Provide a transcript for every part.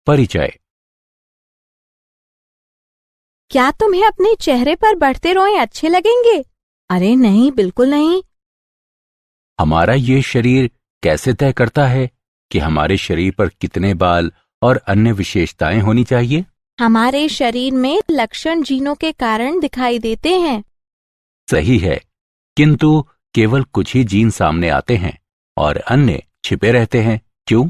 परिचय। क्या तुम्हें अपने चेहरे पर बढ़ते रोए अच्छे लगेंगे? अरे नहीं, बिल्कुल नहीं। हमारा ये शरीर कैसे तय करता है कि हमारे शरीर पर कितने बाल और अन्य विशेषताएं होनी चाहिए? हमारे शरीर में लक्षण जीनों के कारण दिखाई देते हैं। सही है, किंतु केवल कुछ ही जीन सामने आते हैं और अन्य छिपे रहते हैं। क्यों?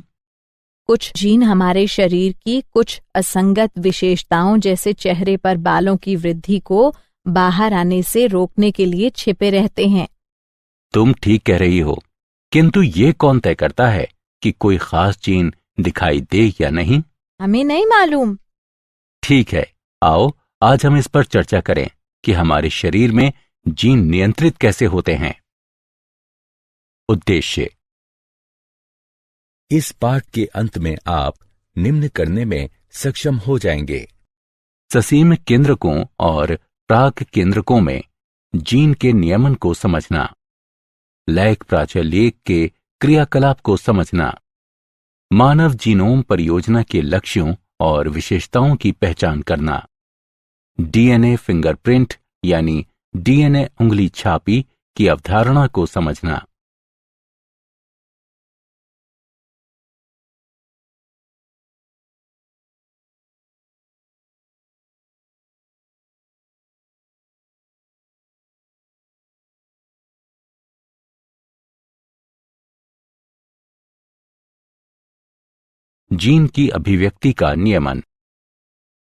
कुछ जीन हमारे शरीर की कुछ असंगत विशेषताओं जैसे चेहरे पर बालों की वृद्धि को बाहर आने से रोकने के लिए छिपे रहते हैं। तुम ठीक कह रही हो, किंतु ये कौन तय करता है कि कोई खास जीन दिखाई दे या नहीं? हमें नहीं मालूम। ठीक है, आओ आज हम इस पर चर्चा करें कि हमारे शरीर में जीन नियंत्रित कैसे होते हैं। उद्देश्य। इस पाठ के अंत में आप निम्न करने में सक्षम हो जाएंगे। ससीम केंद्रकों और प्राक केंद्रकों में जीन के नियमन को समझना, लैक प्राचलेख के क्रियाकलाप को समझना, मानव जीनोम परियोजना के लक्ष्यों और विशेषताओं की पहचान करना, डीएनए फिंगरप्रिंट यानी डीएनए उंगली छापी की अवधारणा को समझना। जीन की अभिव्यक्ति का नियमन।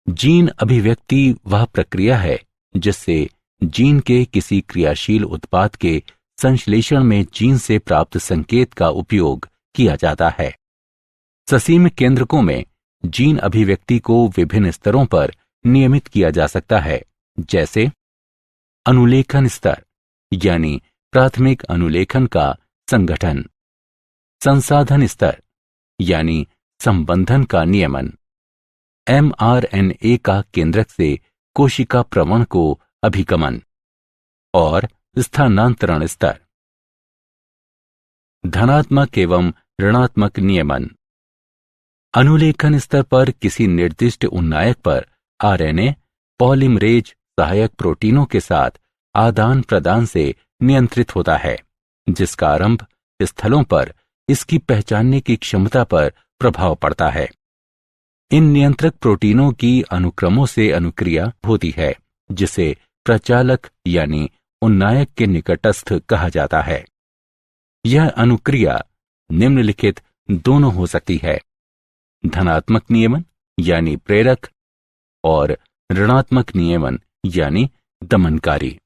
जीन अभिव्यक्ति वह प्रक्रिया है जिससे जीन के किसी क्रियाशील उत्पाद के संश्लेषण में जीन से प्राप्त संकेत का उपयोग किया जाता है। ससीम केंद्रकों में जीन अभिव्यक्ति को विभिन्न स्तरों पर नियमित किया जा सकता है, जैसे अनुलेखन स्तर यानी प्राथमिक अनुलेखन का संगठन, संसाधन स्तर यानी संबंधन का नियमन, mRNA का केंद्रक से कोशिका प्रवण को अभिगमन और स्थानांतरण स्तर। धनात्मक एवं ऋणात्मक नियमन। अनुलेखन स्तर पर किसी निर्दिष्ट उन्नायक पर आरएनए पॉलीमरेज सहायक प्रोटीनों के साथ आदान प्रदान से नियंत्रित होता है, जिसका आरंभ स्थलों पर इसकी पहचानने की क्षमता पर प्रभाव पड़ता है। इन नियंत्रक प्रोटीनों की अनुक्रमों से अनुक्रिया होती है, जिसे प्रचालक यानी उन्नायक के निकटस्थ कहा जाता है। यह अनुक्रिया निम्नलिखित दोनों हो सकती है: धनात्मक नियमन यानी प्रेरक और ऋणात्मक नियमन यानी दमनकारी।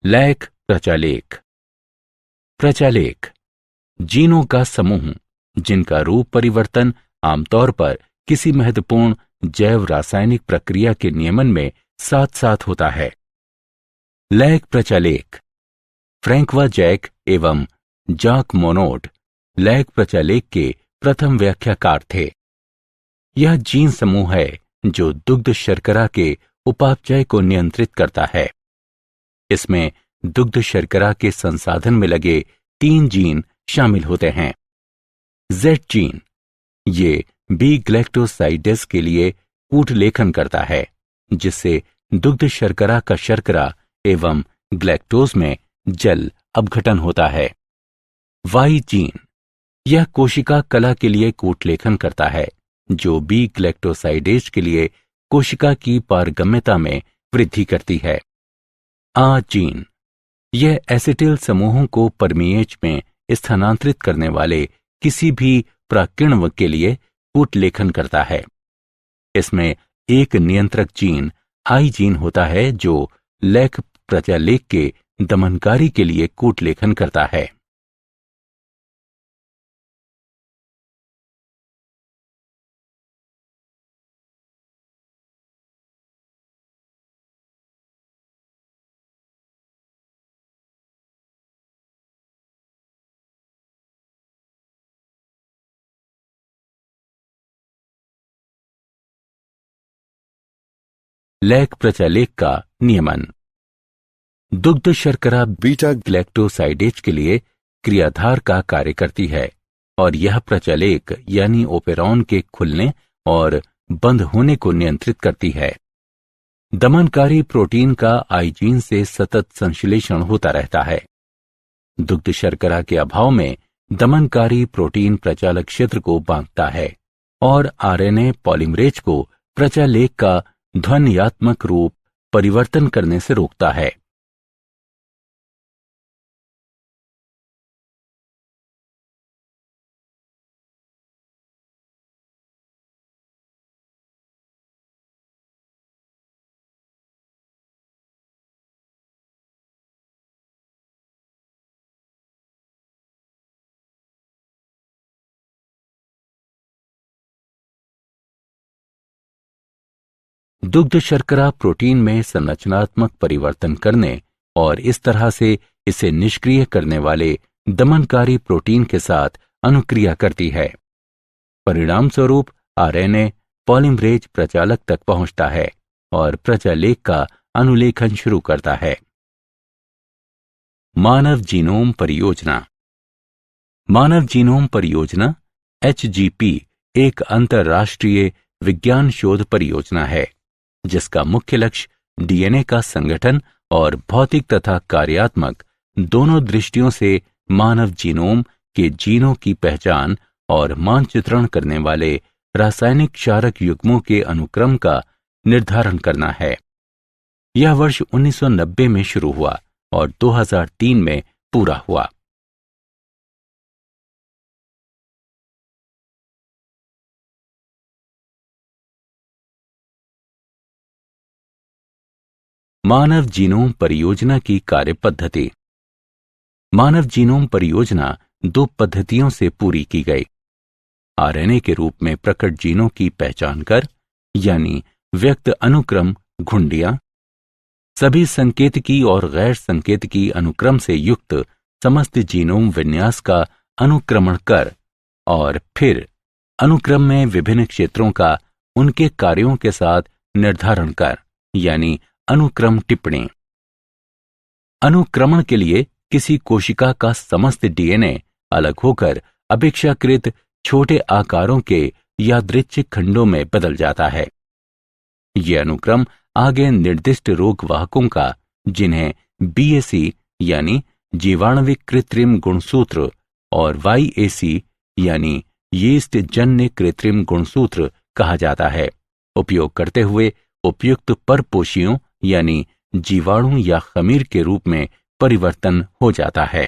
लैक प्रचालेख। प्रचालेख जीनों का समूह जिनका रूप परिवर्तन आमतौर पर किसी महत्वपूर्ण जैव रासायनिक प्रक्रिया के नियमन में साथ साथ होता है। लैक प्रचालेख फ्रैंकवा जैक एवं जाक मोनोड लैक प्रचालेख के प्रथम व्याख्याकार थे। यह जीन समूह है जो दुग्ध शर्करा के उपापचय को नियंत्रित करता है। इसमें दुग्ध शर्करा के संसाधन में लगे 3 जीन शामिल होते हैं। जेड जीन ये बी ग्लैक्टोसाइडेस के लिए कूटलेखन करता है, जिससे दुग्ध शर्करा का शर्करा एवं ग्लैक्टोज में जल अपघटन होता है। वाई जीन यह कोशिका कला के लिए कूटलेखन करता है, जो बी ग्लैक्टोसाइडेज के लिए कोशिका की पारगम्यता में वृद्धि करती है। आ जीन यह एसिटिल समूहों को परमीएज में स्थानांतरित करने वाले किसी भी प्राकिण्व के लिए कूटलेखन करता है। इसमें एक नियंत्रक जीन आई जीन होता है जो लैक प्रचालेख के दमनकारी के लिए कूटलेखन करता है। लैक प्रचालेख का नियमन। दुग्ध शर्करा बीटा ग्लैक्टोसाइडेज के लिए क्रियाधार का कार्य करती है और यह प्रचालेख यानी ओपेरॉन के खुलने और बंद होने को नियंत्रित करती है। दमनकारी प्रोटीन का आइजीन से सतत संश्लेषण होता रहता है। दुग्ध शर्करा के अभाव में दमनकारी प्रोटीन प्रचालक क्षेत्र को बांधता है और आरएनए पॉलीमरेज को प्रचालेख का ध्वन्यात्मक रूप परिवर्तन करने से रोकता है। दुग्ध शर्करा प्रोटीन में संरचनात्मक परिवर्तन करने और इस तरह से इसे निष्क्रिय करने वाले दमनकारी प्रोटीन के साथ अनुक्रिया करती है। परिणाम स्वरूप आरएनए पॉलीमरेज प्रचालक तक पहुंचता है और प्रचालेख का अनुलेखन शुरू करता है। मानव जीनोम परियोजना। मानव जीनोम परियोजना HGP एक अंतर्राष्ट्रीय विज्ञान शोध परियोजना है जिसका मुख्य लक्ष्य डीएनए का संगठन और भौतिक तथा कार्यात्मक दोनों दृष्टियों से मानव जीनोम के जीनों की पहचान और मानचित्रण करने वाले रासायनिक क्षारक युग्मों के अनुक्रम का निर्धारण करना है। यह वर्ष 1990 में शुरू हुआ और 2003 में पूरा हुआ। मानव जीनोम परियोजना की कार्य पद्धति। मानव जीनोम परियोजना 2 पद्धतियों से पूरी की गई। आरएनए के रूप में प्रकट जीनों की पहचान कर यानी व्यक्त अनुक्रम घुंडियां, सभी संकेतकी और गैर संकेतकी अनुक्रम से युक्त समस्त जीनोम विन्यास का अनुक्रमण कर और फिर अनुक्रम में विभिन्न क्षेत्रों का उनके कार्यों के साथ निर्धारण कर यानी अनुक्रम टिप्पणी। अनुक्रमण के लिए किसी कोशिका का समस्त डीएनए अलग होकर अपेक्षाकृत छोटे आकारों के यादृच्छिक खंडों में बदल जाता है। ये अनुक्रम आगे निर्दिष्ट रोगवाहकों का, जिन्हें BAC यानी जीवाणुविक कृत्रिम गुणसूत्र और YAC यानी यीस्ट जन्य कृत्रिम गुणसूत्र कहा जाता है, उपयोग करते हुए उपयुक्त परपोषियों यानी जीवाणु या खमीर के रूप में परिवर्तन हो जाता है।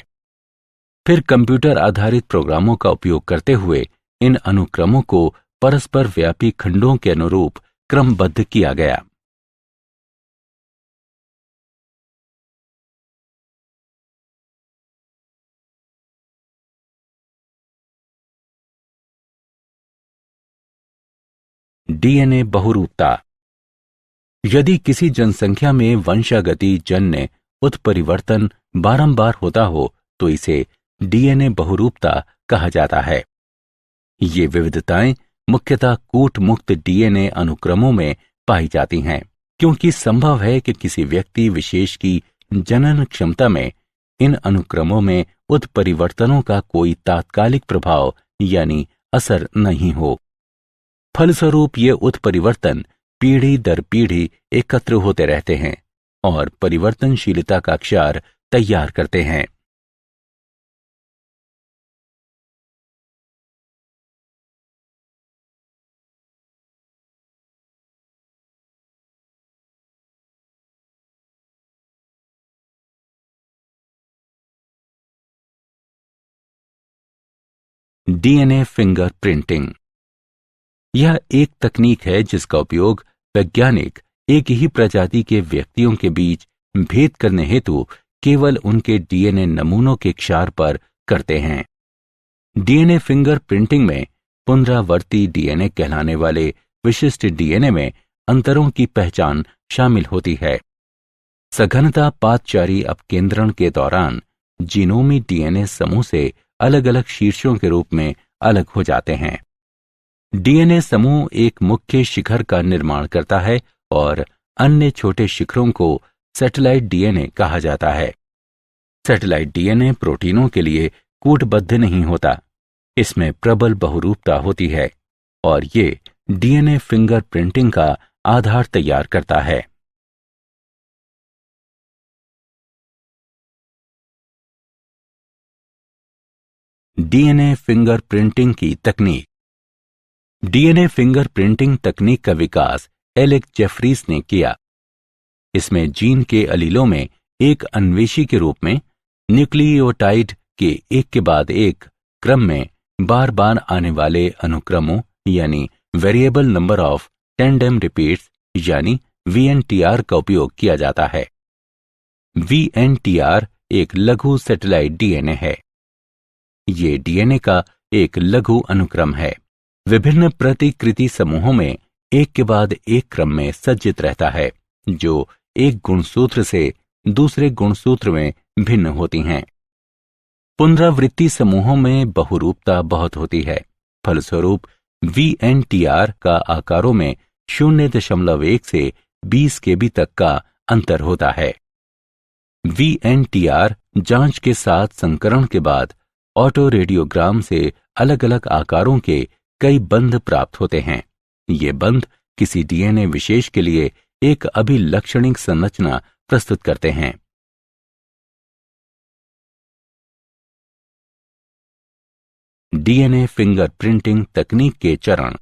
फिर कंप्यूटर आधारित प्रोग्रामों का उपयोग करते हुए इन अनुक्रमों को परस्पर व्यापी खंडों के अनुरूप क्रमबद्ध किया गया। डीएनए बहुरूपता। यदि किसी जनसंख्या में वंशागति जन्य उत्परिवर्तन बारंबार होता हो तो इसे डीएनए बहुरूपता कहा जाता है। ये विविधताएं मुख्यतः कूट मुक्त डीएनए अनुक्रमों में पाई जाती हैं, क्योंकि संभव है कि किसी व्यक्ति विशेष की जनन क्षमता में इन अनुक्रमों में उत्परिवर्तनों का कोई तात्कालिक प्रभाव यानी असर नहीं हो। फलस्वरूप ये उत्परिवर्तन पीढ़ी दर पीढ़ी एकत्र होते रहते हैं और परिवर्तनशीलता का क्षार तैयार करते हैं। DNA finger printing. यह एक तकनीक है जिसका उपयोग वैज्ञानिक एक ही प्रजाति के व्यक्तियों के बीच भेद करने हेतु केवल उनके डीएनए नमूनों के क्षार पर करते हैं। डीएनए फिंगर प्रिंटिंग में पुनरावर्ती डीएनए कहलाने वाले विशिष्ट डीएनए में अंतरों की पहचान शामिल होती है। सघनता पादचारी अपकेंद्रण के दौरान जीनोमी डीएनए समूह से अलग अलग शीर्षों के रूप में अलग हो जाते हैं। डीएनए समूह एक मुख्य शिखर का निर्माण करता है और अन्य छोटे शिखरों को सैटेलाइट डीएनए कहा जाता है। सैटेलाइट डीएनए प्रोटीनों के लिए कूटबद्ध नहीं होता, इसमें प्रबल बहुरूपता होती है और ये डीएनए फिंगरप्रिंटिंग का आधार तैयार करता है। डीएनए फिंगरप्रिंटिंग की तकनीक। डीएनए फिंगरप्रिंटिंग तकनीक का विकास एलेक्स जेफरीज ने किया। इसमें जीन के अलीलों में एक अन्वेषी के रूप में न्यूक्लियोटाइड के एक के बाद एक क्रम में बार बार आने वाले अनुक्रमों यानी variable number of tandem repeats यानी वीएनटीआर का उपयोग किया जाता है। वीएनटीआर एक लघु सैटेलाइट डीएनए है। ये डीएनए का एक लघु अनुक्रम है। विभिन्न प्रतिकृति समूहों में एक के बाद एक क्रम में सज्जित रहता है, जो एक गुणसूत्र से दूसरे गुणसूत्र में भिन्न होती हैं। पुनरावृत्ति समूहों में बहुरूपता बहुत होती है। फलस्वरूप वीएनटीआर का आकारों में 0.1 से 20 केबी तक का अंतर होता है। वीएनटीआर जांच के साथ संकरण के बाद ऑटो रेडियोग्राम से अलग अलग आकारों के कई बंध प्राप्त होते हैं। ये बंध किसी डीएनए विशेष के लिए एक अभिलक्षणिक संरचना प्रस्तुत करते हैं। डीएनए फिंगरप्रिंटिंग तकनीक के चरण।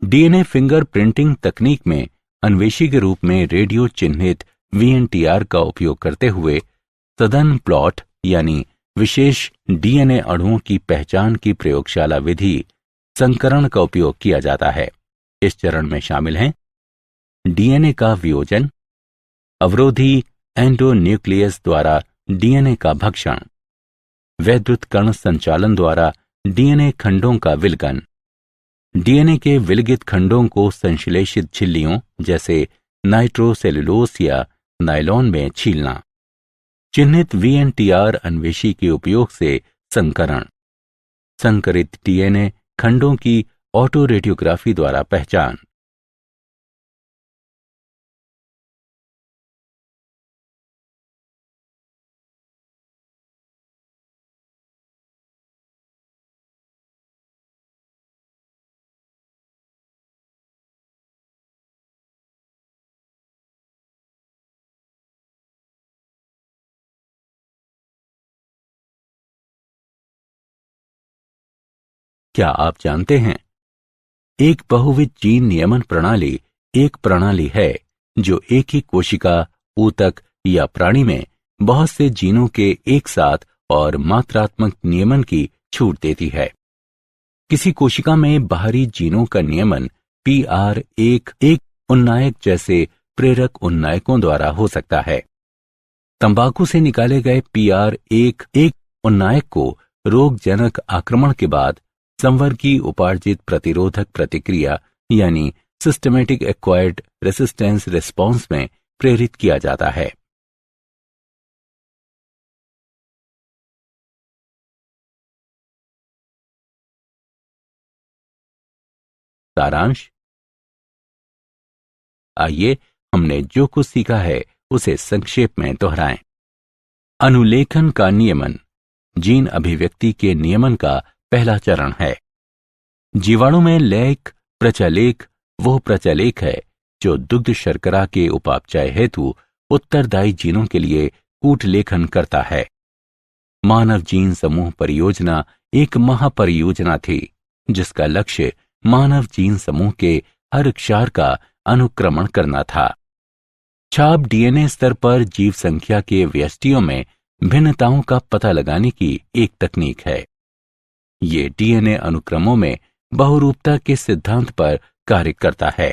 डीएनए फिंगरप्रिंटिंग तकनीक में अन्वेषी के रूप में रेडियो चिन्हित वीएनटीआर का उपयोग करते हुए सदन प्लॉट यानी विशेष डीएनए अणुओं की पहचान की प्रयोगशाला विधि संकरण का उपयोग किया जाता है। इस चरण में शामिल हैं डीएनए का वियोजन, अवरोधी एंडोन्यूक्लियस द्वारा डीएनए का भक्षण, वैद्युत कण संचालन द्वारा डीएनए खंडों का विलगन, डीएनए के विलगित खंडों को संश्लेषित झिल्लियों जैसे नाइट्रोसेलुलोस या नायलॉन में छीलना, चिन्हित वीएनटीआर अन्वेषी के उपयोग से संकरण, संकरित डीएनए खंडों की ऑटो रेडियोग्राफी द्वारा पहचान। क्या आप जानते हैं, एक बहुविध जीन नियमन प्रणाली एक प्रणाली है जो एक ही कोशिका, ऊतक या प्राणी में बहुत से जीनों के एक साथ और मात्रात्मक नियमन की छूट देती है। किसी कोशिका में बाहरी जीनों का नियमन PR1 उन्नायक जैसे प्रेरक उन्नायकों द्वारा हो सकता है। तंबाकू से निकाले गए PR1 उन्नायक को रोगजनक आक्रमण के बाद संवर्गी उपार्जित प्रतिरोधक प्रतिक्रिया यानी सिस्टमैटिक एक्वायर्ड रेसिस्टेंस रिस्पॉन्स में प्रेरित किया जाता है। सारांश। आइए हमने जो कुछ सीखा है उसे संक्षेप में दोहराएं। अनुलेखन का नियमन जीन अभिव्यक्ति के नियमन का पहला चरण है। जीवाणु में लैक प्रचालेख वो प्रचालेख है जो दुग्ध शर्करा के उपापचय हेतु उत्तरदायी जीनों के लिए कूटलेखन करता है। मानव जीन समूह परियोजना एक महापरियोजना थी जिसका लक्ष्य मानव जीन समूह के हर क्षार का अनुक्रमण करना था। छाप डीएनए स्तर पर जीव संख्या के व्यष्टियों में भिन्नताओं का पता लगाने की एक तकनीक है। ये डीएनए अनुक्रमों में बहुरूपता के सिद्धांत पर कार्य करता है।